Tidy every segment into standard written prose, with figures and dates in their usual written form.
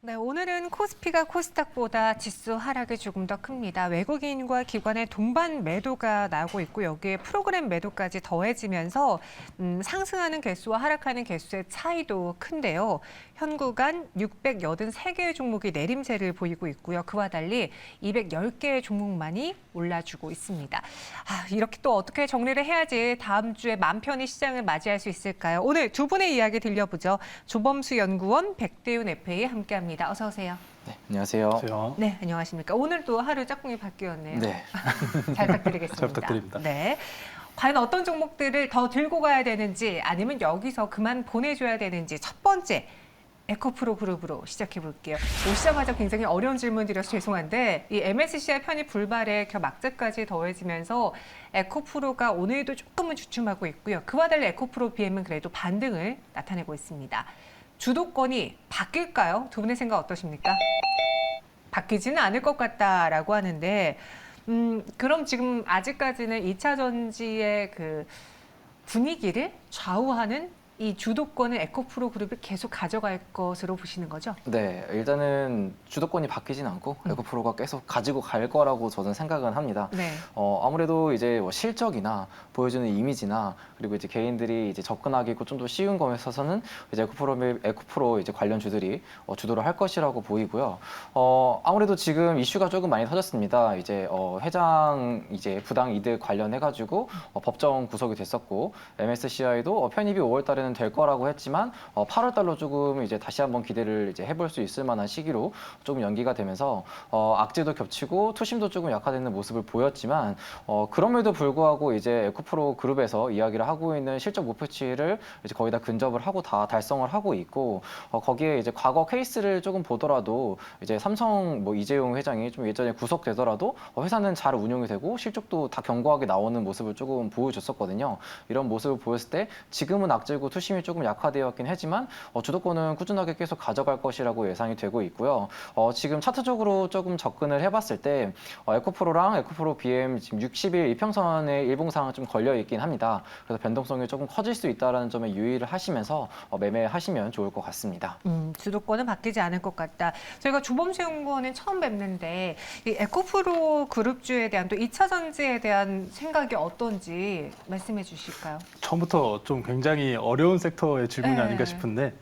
네, 오늘은 코스피가 코스닥보다 지수 하락이 조금 더 큽니다. 외국인과 기관의 동반 매도가 나오고 있고 여기에 프로그램 매도까지 더해지면서 상승하는 개수와 하락하는 개수의 차이도 큰데요. 현 구간 683개의 종목이 내림세를 보이고 있고요. 그와 달리 210개의 종목만이 올라주고 있습니다. 이렇게 또 어떻게 정리를 해야지 다음 주에 맘 편히 시장을 맞이할 수 있을까요? 오늘 두 분의 이야기 들려보죠. 조범수 연구원, 백대윤 FA 함께합니다. 어서 오세요. 네, 안녕하세요. 네, 안녕하십니까. 오늘도 하루 짝꿍이 바뀌었네요. 네. 잘 부탁드리겠습니다. 잘 부탁드립니다. 네. 과연 어떤 종목들을 더 들고 가야 되는지 아니면 여기서 그만 보내줘야 되는지 첫 번째 에코프로 그룹으로 시작해 볼게요. 오시자마자 굉장히 어려운 질문 드려서 죄송한데 이 MSCI 편입 불발에 막자까지 더해지면서 에코프로가 오늘도 조금은 주춤하고 있고요. 그와 달리 에코프로 BM은 그래도 반등을 나타내고 있습니다. 주도권이 바뀔까요? 두 분의 생각 어떠십니까? 바뀌지는 않을 것 같다라고 하는데 그럼 지금 아직까지는 2차 전지의 그 분위기를 좌우하는 이 주도권을 에코프로 그룹이 계속 가져갈 것으로 보시는 거죠? 네, 일단은 주도권이 바뀌진 않고 에코프로가 계속 가지고 갈 거라고 저는 생각은 합니다. 네. 아무래도 이제 뭐 실적이나 보여주는 이미지나 그리고 이제 개인들이 이제 접근하기 좀 더 쉬운 거에 있어서는 이제 에코프로 이제 관련 주들이 주도를 할 것이라고 보이고요. 아무래도 지금 이슈가 조금 많이 터졌습니다. 이제 회장 이제 부당 이득 관련해가지고 법정 구속이 됐었고 MSCI도 편입이 5월달에는 될 거라고 했지만 8월달로 조금 이제 다시 한번 기대를 이제 해볼 수 있을 만한 시기로 조금 연기가 되면서 악재도 겹치고 투심도 조금 약화되는 모습을 보였지만 그럼에도 불구하고 이제 에코프로 그룹에서 이야기를 하고 있는 실적 목표치를 이제 거의 다 근접을 하고 다 달성을 하고 있고 거기에 이제 과거 케이스를 조금 보더라도 이제 삼성 뭐 이재용 회장이 좀 예전에 구속되더라도 회사는 잘 운용이 되고 실적도 다 견고하게 나오는 모습을 조금 보여줬었거든요. 이런 모습을 보였을 때 지금은 악재고 투심이 조금 약화되었긴 하지만 주도권은 꾸준하게 계속 가져갈 것이라고 예상이 되고 있고요. 지금 차트적으로 조금 접근을 해봤을 때 에코프로랑 에코프로 BM 지금 60일 이평선의 일봉상은 좀 걸려 있긴 합니다. 그래서 변동성이 조금 커질 수 있다는 점에 유의를 하시면서 매매하시면 좋을 것 같습니다. 주도권은 바뀌지 않을 것 같다. 저희가 조범수 연구원은 처음 뵙는데 이 에코프로 그룹주에 대한 또 2차 전지에 대한 생각이 어떤지 말씀해 주실까요? 처음부터 좀 굉장히 어려운 섹터의 질문이 네. 아닌가 싶은데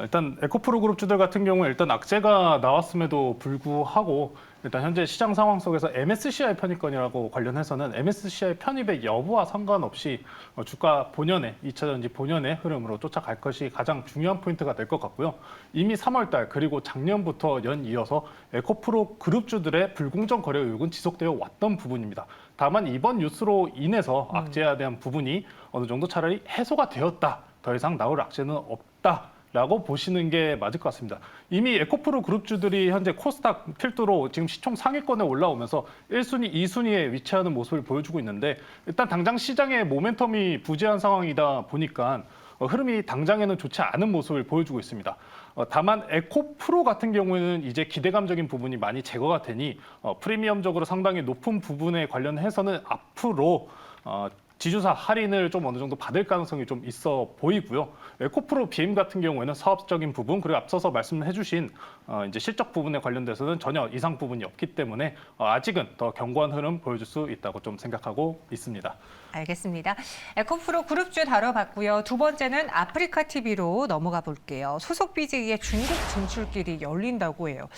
일단 에코프로 그룹주들 같은 경우에 일단 악재가 나왔음에도 불구하고 일단 현재 시장 상황 속에서 MSCI 편입권이라고 관련해서는 MSCI 편입의 여부와 상관없이 주가 본연의 2차 전지 본연의 흐름으로 쫓아갈 것이 가장 중요한 포인트가 될 것 같고요. 이미 3월달 그리고 작년부터 연이어서 에코프로 그룹주들의 불공정 거래 의혹은 지속되어 왔던 부분입니다. 다만 이번 뉴스로 인해서 악재에 대한 부분이 어느 정도 차라리 해소가 되었다. 더 이상 나올 악재는 없다라고 보시는 게 맞을 것 같습니다. 이미 에코프로 그룹주들이 현재 코스닥 필두로 지금 시총 상위권에 올라오면서 1순위, 2순위에 위치하는 모습을 보여주고 있는데 일단 당장 시장의 모멘텀이 부재한 상황이다 보니까 흐름이 당장에는 좋지 않은 모습을 보여주고 있습니다. 다만 에코프로 같은 경우에는 이제 기대감적인 부분이 많이 제거가 되니 프리미엄적으로 상당히 높은 부분에 관련해서는 앞으로 지주사 할인을 좀 어느 정도 받을 가능성이 좀 있어 보이고요. 에코프로 BM 같은 경우에는 사업적인 부분 그리고 앞서서 말씀해주신 이제 실적 부분에 관련돼서는 전혀 이상 부분이 없기 때문에 아직은 더 견고한 흐름 보여줄 수 있다고 좀 생각하고 있습니다. 알겠습니다. 에코프로 그룹주 다뤄봤고요. 두 번째는 아프리카 TV로 넘어가 볼게요. 소속 BJ의 중국 진출길이 열린다고 해요.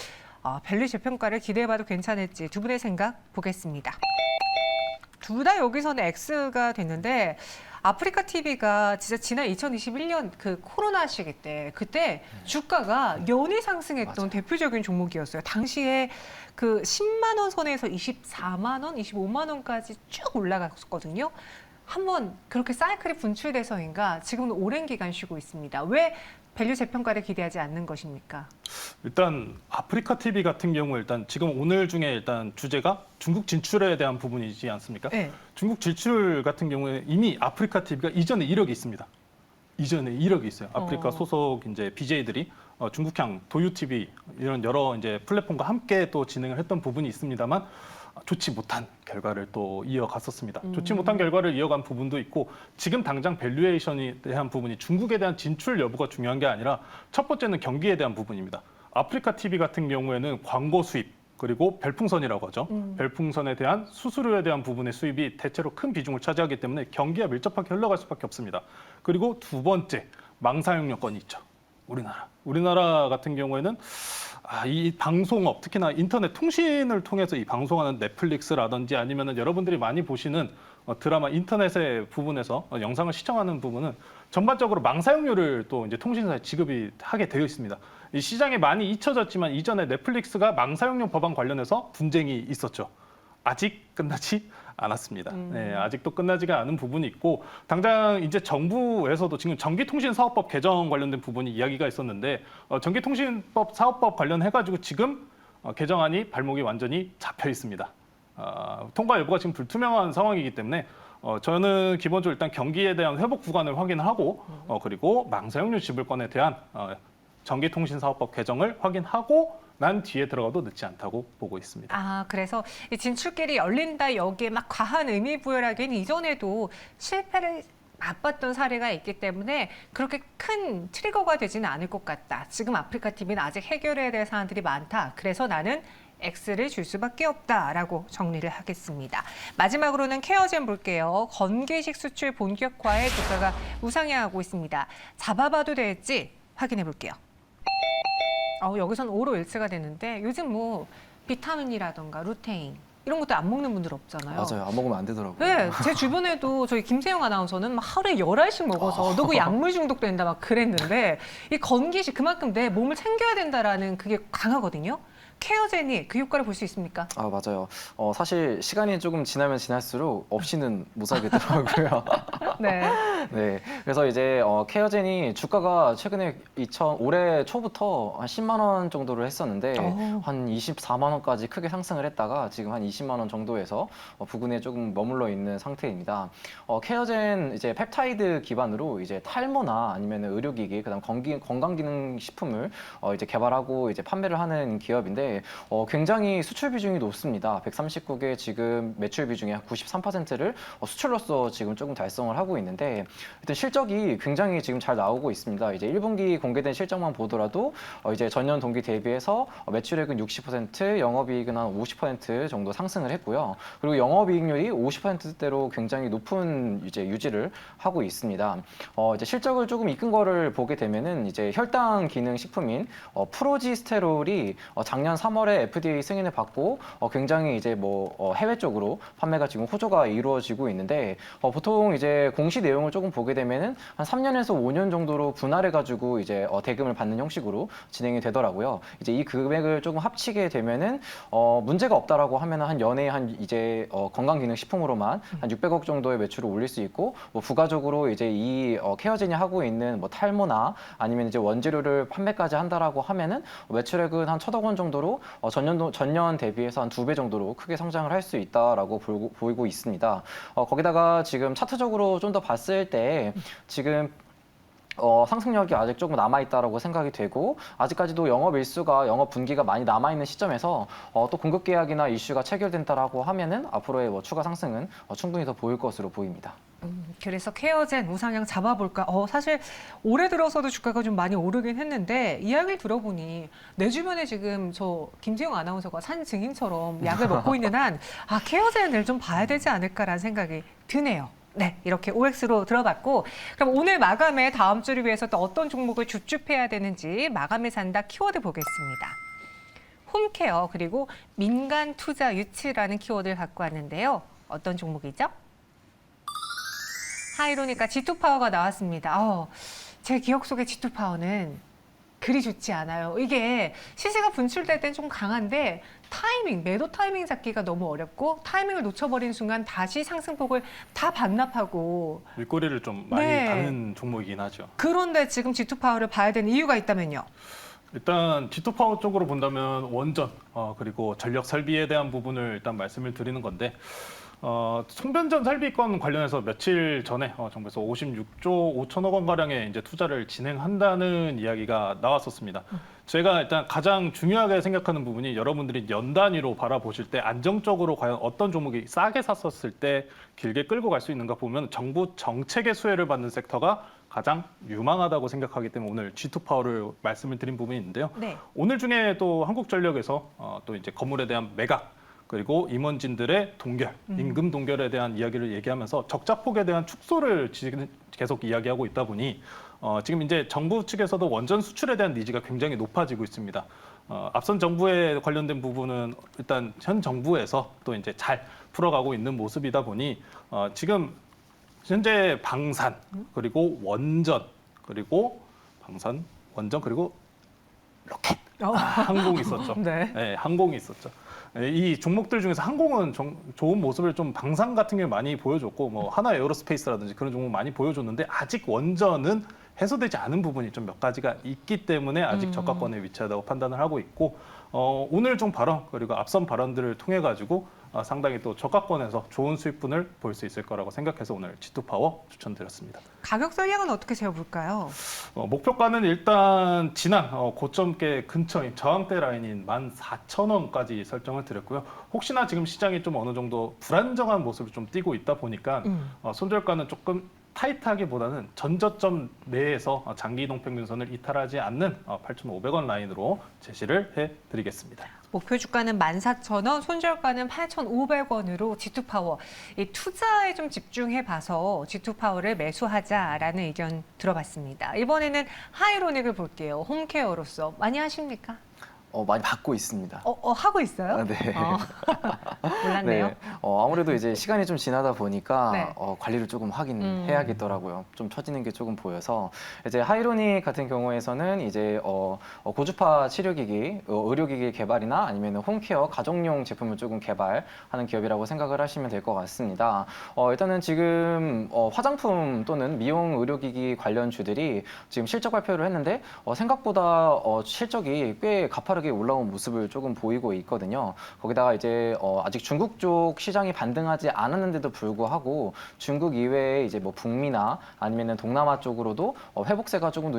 밸류 재평가를 기대해봐도 괜찮을지 두 분의 생각 보겠습니다. 둘 다 여기서는 X가 됐는데 아프리카 TV가 진짜 지난 2021년 그 코로나 시기 때 그때 주가가 연일 상승했던 맞아요. 대표적인 종목이었어요. 당시에 그 10만 원 선에서 24만 원, 25만 원까지 쭉 올라갔거든요. 한번 그렇게 사이클이 분출돼서인가 지금은 오랜 기간 쉬고 있습니다. 왜 밸류 재평가를 기대하지 않는 것입니까? 일단 아프리카 TV 같은 경우 일단 지금 오늘 중에 일단 주제가 중국 진출에 대한 부분이지 않습니까? 네. 중국 진출 같은 경우에 이미 아프리카 TV가 이전에 1억이 있습니다. 이전에 1억이 있어요. 아프리카 소속 이제 BJ들이 중국향 도유 TV 이런 여러 이제 플랫폼과 함께 또 진행을 했던 부분이 있습니다만 좋지 못한 결과를 또 이어갔었습니다. 좋지 못한 결과를 이어간 부분도 있고 지금 당장 밸류에이션에 대한 부분이 중국에 대한 진출 여부가 중요한 게 아니라 첫 번째는 경기에 대한 부분입니다. 아프리카 TV 같은 경우에는 광고 수입 그리고 별풍선이라고 하죠. 별풍선에 대한 수수료에 대한 부분의 수입이 대체로 큰 비중을 차지하기 때문에 경기와 밀접하게 흘러갈 수밖에 없습니다. 그리고 두 번째, 망사용 요건이 있죠. 우리나라 같은 경우에는 이 방송업, 특히나 인터넷 통신을 통해서 이 방송하는 넷플릭스라든지 아니면은 여러분들이 많이 보시는 드라마 인터넷의 부분에서 영상을 시청하는 부분은 전반적으로 망사용료를 또 이제 통신사에 지급이 하게 되어 있습니다. 이 시장에 많이 잊혀졌지만 이전에 넷플릭스가 망사용료 법안 관련해서 분쟁이 있었죠. 아직 끝나지 않았습니다. 네, 아직도 끝나지가 않은 부분이 있고 당장 이제 정부에서도 지금 전기통신사업법 개정 관련된 부분이 이야기가 있었는데 전기통신법 사업법 관련해가지고 지금 개정안이 발목이 완전히 잡혀 있습니다. 통과 여부가 지금 불투명한 상황이기 때문에 저는 기본적으로 일단 경기에 대한 회복 구간을 확인하고 그리고 망사용료 지불권에 대한 전기통신사업법 개정을 확인하고 난 뒤에 들어가도 늦지 않다고 보고 있습니다. 그래서 이 진출길이 열린다 여기에 막 과한 의미 부여를 하기엔 이전에도 실패를 맛봤던 사례가 있기 때문에 그렇게 큰 트리거가 되지는 않을 것 같다. 지금 아프리카 TV는 아직 해결해야 될 사안들이 많다. 그래서 나는 X를 줄 수밖에 없다라고 정리를 하겠습니다. 마지막으로는 케어젠 볼게요. 건기식 수출 본격화에 주가가 우상향하고 있습니다. 잡아봐도 될지 확인해 볼게요. 여기선 5로 일치가 되는데 요즘 뭐 비타민이라던가 루테인 이런 것도 안 먹는 분들 없잖아요. 맞아요. 안 먹으면 안 되더라고요. 네, 제 주변에도 저희 김세영 아나운서는 막 하루에 11알씩 먹어서 너 그 약물 중독된다 막 그랬는데 이 건기식 그만큼 내 몸을 챙겨야 된다라는 그게 강하거든요. 케어젠이 그 효과를 볼 수 있습니까? 맞아요. 사실 시간이 조금 지나면 지날수록 없이는 못 살겠더라고요. 네. 네. 그래서 이제 케어젠이 주가가 최근에 올해 초부터 한 10만 원 정도를 했었는데 한 24만 원까지 크게 상승을 했다가 지금 한 20만 원 정도에서 부근에 조금 머물러 있는 상태입니다. 케어젠 이제 펩타이드 기반으로 이제 탈모나 아니면 의료기기, 그다음 건강기능식품을 이제 개발하고 이제 판매를 하는 기업인데 굉장히 수출 비중이 높습니다. 139개 지금 매출 비중의 93%를 수출로서 지금 조금 달성을 하고 있는데 일단 실적이 굉장히 지금 잘 나오고 있습니다. 이제 1분기 공개된 실적만 보더라도 이제 전년 동기 대비해서 매출액은 60%, 영업이익은 한 50% 정도 상승을 했고요. 그리고 영업이익률이 50%대로 굉장히 높은 이제 유지를 하고 있습니다. 이제 실적을 조금 이끈 거를 보게 되면은 이제 혈당 기능 식품인 프로지스테롤이 작년 3월에 FDA 승인을 받고 굉장히 이제 해외 쪽으로 판매가 지금 호조가 이루어지고 있는데 보통 이제 공시 내용을 조금 보게 되면은 한 3년에서 5년 정도로 분할해가지고 이제 대금을 받는 형식으로 진행이 되더라고요. 이제 이 금액을 조금 합치게 되면은 문제가 없다라고 하면은 한 연에 이제 건강기능식품으로만 한 600억 정도의 매출을 올릴 수 있고 부가적으로 이제 이 케어젠이 하고 있는 탈모나 아니면 이제 원재료를 판매까지 한다라고 하면은 매출액은 한 1,000억 원 정도로 전년 대비해서 한 2배 정도로 크게 성장을 할 수 있다라고 보이고 있습니다. 거기다가 지금 차트적으로 좀 더 봤을 때 지금 상승력이 아직 조금 남아있다라고 생각이 되고 아직까지도 영업 분기가 많이 남아있는 시점에서 또 공급 계약이나 이슈가 체결된다라고 하면은 앞으로의 추가 상승은 충분히 더 보일 것으로 보입니다. 그래서 케어젠 우상향 잡아볼까? 사실 올해 들어서도 주가가 좀 많이 오르긴 했는데 이야기를 들어보니 내 주변에 지금 저 김세영 아나운서가 산 증인처럼 약을 먹고 있는 한 케어젠을 좀 봐야 되지 않을까라는 생각이 드네요. 네, 이렇게 OX로 들어봤고 그럼 오늘 마감에 다음 주를 위해서 또 어떤 종목을 줍줍해야 되는지 마감에 산다 키워드 보겠습니다. 홈케어 그리고 민간 투자 유치라는 키워드를 갖고 왔는데요. 어떤 종목이죠? 하이로니까 G2파워가 나왔습니다. 제 기억 속의 G2파워는 그리 좋지 않아요. 이게 시세가 분출될 땐 좀 강한데 매도 타이밍 잡기가 너무 어렵고 타이밍을 놓쳐버린 순간 다시 상승폭을 다 반납하고 윗꼬리를 좀 많이 가는 종목이긴 하죠. 그런데 지금 G2파워를 봐야 되는 이유가 있다면요? 일단 G2파워 쪽으로 본다면 원전 그리고 전력 설비에 대한 부분을 일단 말씀을 드리는 건데 송변전 설비권 관련해서 며칠 전에 정부에서 56조 5천억 원 가량의 이제 투자를 진행한다는 이야기가 나왔었습니다. 제가 일단 가장 중요하게 생각하는 부분이 여러분들이 연 단위로 바라보실 때 안정적으로 과연 어떤 종목이 싸게 샀었을 때 길게 끌고 갈 수 있는가 보면 정부 정책의 수혜를 받는 섹터가 가장 유망하다고 생각하기 때문에 오늘 G2 파워를 말씀을 드린 부분이 있는데요. 네. 오늘 중에 또 한국전력에서 또 이제 건물에 대한 매각 그리고 임원진들의 동결, 임금 동결에 대한 이야기를 얘기하면서 적자폭에 대한 축소를 지금 계속 이야기하고 있다 보니 지금 이제 정부 측에서도 원전 수출에 대한 니즈가 굉장히 높아지고 있습니다. 앞선 정부에 관련된 부분은 일단 현 정부에서 또 이제 잘 풀어가고 있는 모습이다 보니 지금 현재 방산 그리고 원전 그리고 방산 원전 그리고 로켓 항공이 있었죠. 네. 네, 항공이 있었죠. 이 종목들 중에서 항공은 좋은 모습을 좀 방산 같은 게 많이 보여줬고 뭐 하나 에어로스페이스라든지 그런 종목 많이 보여줬는데 아직 원전은 해소되지 않은 부분이 좀 몇 가지가 있기 때문에 아직 저가권에 위치하다고 판단을 하고 있고 오늘 좀 발언 그리고 앞선 발언들을 통해 가지고 상당히 또 저가권에서 좋은 수익분을 볼 수 있을 거라고 생각해서 오늘 G2 파워 추천드렸습니다. 가격 전략은 어떻게 세워볼까요? 목표가는 일단 지난 고점대 근처인 저항대 라인인 14,000원까지 설정을 드렸고요. 혹시나 지금 시장이 좀 어느 정도 불안정한 모습을 좀 띠고 있다 보니까 손절가는 조금 타이트하기보다는 전저점 내에서 장기 이동 평균선을 이탈하지 않는 8,500원 라인으로 제시를 해드리겠습니다. 목표 주가는 14,000원, 손절가는 8,500원으로 G2파워. 이 투자에 좀 집중해봐서 G2파워를 매수하자라는 의견 들어봤습니다. 이번에는 하이로닉을 볼게요. 홈케어로서 많이 하십니까? 많이 받고 있습니다. 하고 있어요? 네. 몰랐네요. 네. 아무래도 이제 시간이 좀 지나다 보니까 네. 관리를 조금 하긴 해야겠더라고요. 좀 처지는 게 조금 보여서 이제 하이로닉 같은 경우에서는 이제 고주파 치료기기, 의료기기 개발이나 아니면 홈케어 가정용 제품을 조금 개발하는 기업이라고 생각을 하시면 될 것 같습니다. 일단은 지금 화장품 또는 미용 의료기기 관련 주들이 지금 실적 발표를 했는데 생각보다 실적이 꽤 가파르게 올라온 모습을 조금 보이고 있거든요. 거기다가 이제 아직 중국 쪽 시장이 반등하지 않았는데도 불구하고 중국 이외에 이제 뭐 북미나 아니면은 동남아 쪽으로도 회복세가 조금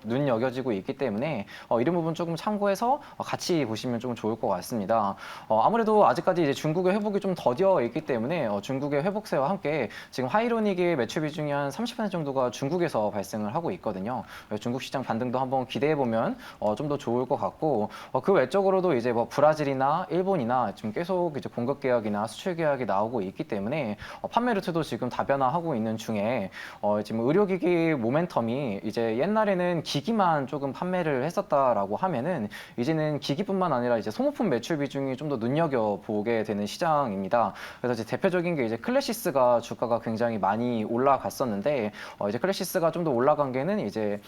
눈여겨지고 있기 때문에 이런 부분 조금 참고해서 같이 보시면 좀 좋을 것 같습니다. 아무래도 아직까지 이제 중국의 회복이 좀 더뎌 있기 때문에 중국의 회복세와 함께 지금 하이로닉의 매출 비중이 한 30% 정도가 중국에서 발생을 하고 있거든요. 중국 시장 반등도 한번 기대해 보면 좀 더 좋을 것 같고 그 외적으로도 이제 뭐 브라질이나 일본이나 지금 계속 이제 공급 계약이나 수출 계약이 나오고 있기 때문에 판매 루트도 지금 다변화하고 있는 중에 지금 의료기기 모멘텀이 이제 옛날에는 기기만 조금 판매를 했었다라고 하면은 이제는 기기뿐만 아니라 이제 소모품 매출 비중이 좀 더 눈여겨 보게 되는 시장입니다. 그래서 이제 대표적인 게 이제 클래시스가 주가가 굉장히 많이 올라갔었는데 이제 클래시스가 좀 더 올라간 게는 이제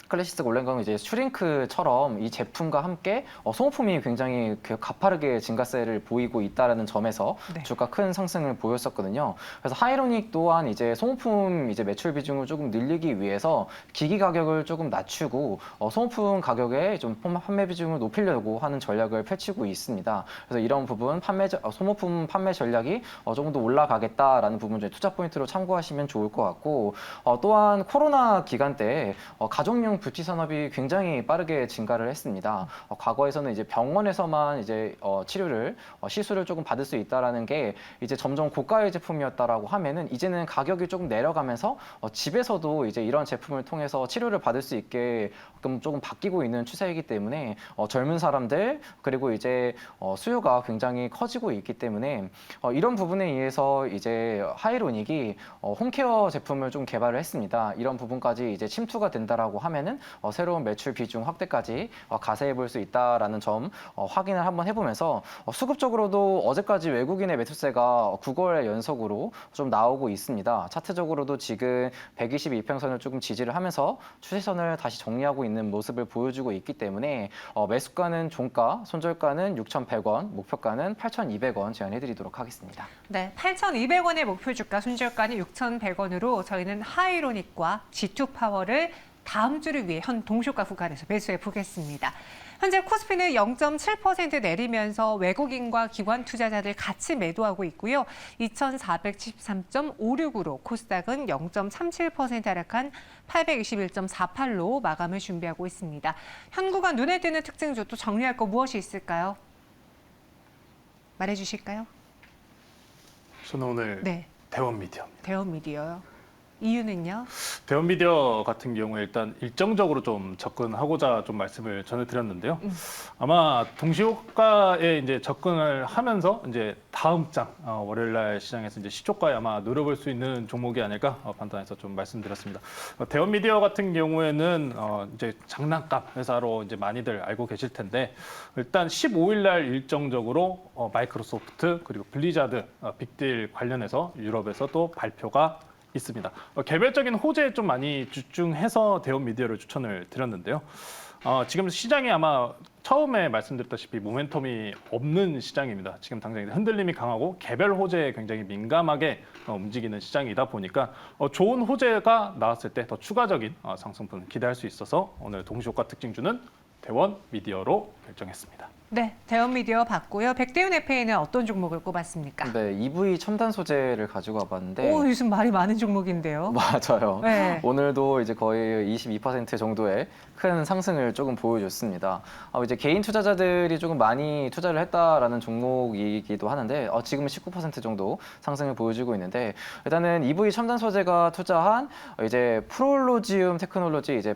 클래시스가 올라간 건 이제 슈링크처럼 이 제품과 함께 소모품이 굉장히 가파르게 증가세를 보이고 있다라는 점에서 네. 주가 큰 상승을 보였었거든요. 그래서 하이로닉 또한 이제 소모품 이제 매출 비중을 조금 늘리기 위해서 기기 가격을 조금 낮추고 소모품 가격에 좀 판매 비중을 높이려고 하는 전략을 펼치고 있습니다. 그래서 이런 부분 소모품 판매 전략이 조금 더 올라가겠다라는 부분 중에 투자 포인트로 참고하시면 좋을 것 같고 또한 코로나 기간 때 가정용 뷰티 산업이 굉장히 빠르게 증가를 했습니다. 과거에서는 이제 병원에서만 이제 시술을 조금 받을 수 있다라는 게 이제 점점 고가의 제품이었다라고 하면은 이제는 가격이 조금 내려가면서 집에서도 이제 이런 제품을 통해서 치료를 받을 수 있게 조금 바뀌고 있는 추세이기 때문에 젊은 사람들 그리고 이제 수요가 굉장히 커지고 있기 때문에 이런 부분에 의해서 이제 하이로닉이 홈케어 제품을 좀 개발을 했습니다. 이런 부분까지 이제 침투가 된다라고 하면은 새로운 매출 비중 확대까지 가세해 볼 수 있다라는 점 확인을 한번 해보면서 수급적으로도 어제까지 외국인의 매수세가 9거래 연속으로 좀 나오고 있습니다. 차트적으로도 지금 122평선을 조금 지지를 하면서 추세선을 다시 정리하고 있는 모습을 보여주고 있기 때문에 매수가는 종가, 손절가는 6,100원, 목표가는 8,200원 제안해드리도록 하겠습니다. 네, 8,200원의 목표 주가, 손절가는 6,100원으로 저희는 하이로닉과 G2 파워를 다음 주를 위해 현 동시가 구간에서 매수해 보겠습니다. 현재 코스피는 0.7% 내리면서 외국인과 기관 투자자들 같이 매도하고 있고요. 2,473.56으로 코스닥은 0.37% 하락한 821.48로 마감을 준비하고 있습니다. 현 구간 눈에 띄는 특징주 또 정리할 거 무엇이 있을까요? 말해 주실까요? 저는 오늘 네, 대원 미디어입니다. 대원 미디어요. 이유는요? 대원미디어 같은 경우에 일단 일정적으로 좀 접근하고자 좀 말씀을 전해드렸는데요. 아마 동시효과에 이제 접근을 하면서 이제 다음 장 월요일날 시장에서 이제 시초가에 아마 노려볼 수 있는 종목이 아닐까 판단해서 좀 말씀드렸습니다. 대원미디어 같은 경우에는 이제 장난감 회사로 이제 많이들 알고 계실 텐데 일단 15일날 일정적으로 마이크로소프트 그리고 블리자드 빅딜 관련해서 유럽에서 또 발표가 있습니다. 개별적인 호재에 좀 많이 집중해서 대원미디어를 추천을 드렸는데요. 지금 시장이 아마 처음에 말씀드렸다시피 모멘텀이 없는 시장입니다. 지금 당장 흔들림이 강하고 개별 호재에 굉장히 민감하게 움직이는 시장이다 보니까 좋은 호재가 나왔을 때 더 추가적인 상승분을 기대할 수 있어서 오늘 동시효과 특징주는 대원미디어로 결정했습니다. 네, 대원미디어 봤고요. 백대윤 FA는 어떤 종목을 꼽았습니까? 네, EV 첨단 소재를 가지고 와봤는데 오, 요즘 말이 많은 종목인데요. 맞아요. 네. 오늘도 이제 거의 22% 정도의 큰 상승을 조금 보여줬습니다. 이제 개인 투자자들이 조금 많이 투자를 했다라는 종목이기도 하는데 지금은 19% 정도 상승을 보여주고 있는데 일단은 EV 첨단 소재가 투자한 이제 프롤로지움 테크놀로지 이제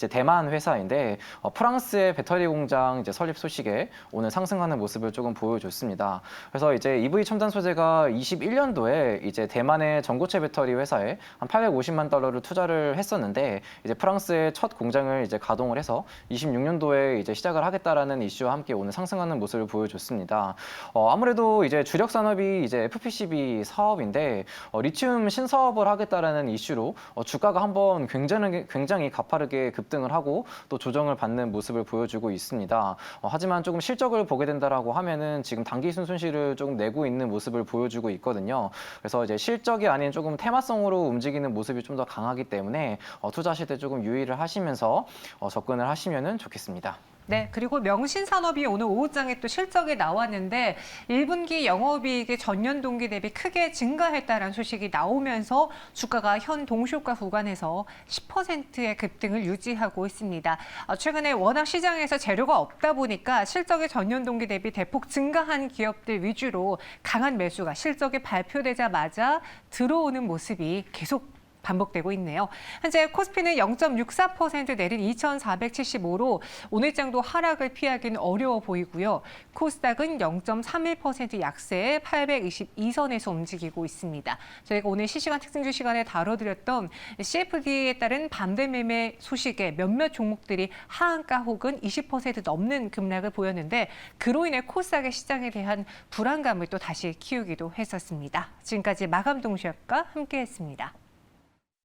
대만 회사인데 프랑스의 배터리 공장 이제 설립 소식에 오늘 상승하는 모습을 조금 보여줬습니다. 그래서 이제 EV 첨단 소재가 21년도에 이제 대만의 전고체 배터리 회사에 한 850만 달러를 투자를 했었는데 이제 프랑스의 첫 공장을 이제 가동을 해서 26년도에 이제 시작을 하겠다라는 이슈와 함께 오늘 상승하는 모습을 보여줬습니다. 아무래도 이제 주력 산업이 이제 FPCB 사업인데 리튬 신사업을 하겠다라는 이슈로 주가가 한번 굉장히 가파르게 급등을 하고 또 조정을 받는 모습을 보여주고 있습니다. 하지만 조금 실적을 보게 된다라고 하면은 지금 단기 순손실을 조금 내고 있는 모습을 보여주고 있거든요. 그래서 이제 실적이 아닌 조금 테마성으로 움직이는 모습이 좀 더 강하기 때문에 투자하실 때 조금 유의를 하시면서 접근을 하시면은 좋겠습니다. 네, 그리고 명신산업이 오늘 오후장에 또 실적이 나왔는데 1분기 영업이익이 전년 동기 대비 크게 증가했다는 소식이 나오면서 주가가 현 동시효과 구간에서 10%의 급등을 유지하고 있습니다. 최근에 워낙 시장에서 재료가 없다 보니까 실적이 전년 동기 대비 대폭 증가한 기업들 위주로 강한 매수가 실적이 발표되자마자 들어오는 모습이 계속 반복되고 있네요. 현재 코스피는 0.64% 내린 2,475로 오늘 장도 하락을 피하기는 어려워 보이고요. 코스닥은 0.31% 약세에 822선에서 움직이고 있습니다. 저희가 오늘 실시간 특징주 시간에 다뤄드렸던 CFD에 따른 반대 매매 소식에 몇몇 종목들이 하한가 혹은 20% 넘는 급락을 보였는데 그로 인해 코스닥의 시장에 대한 불안감을 또 다시 키우기도 했었습니다. 지금까지 마감 동시효과 함께했습니다.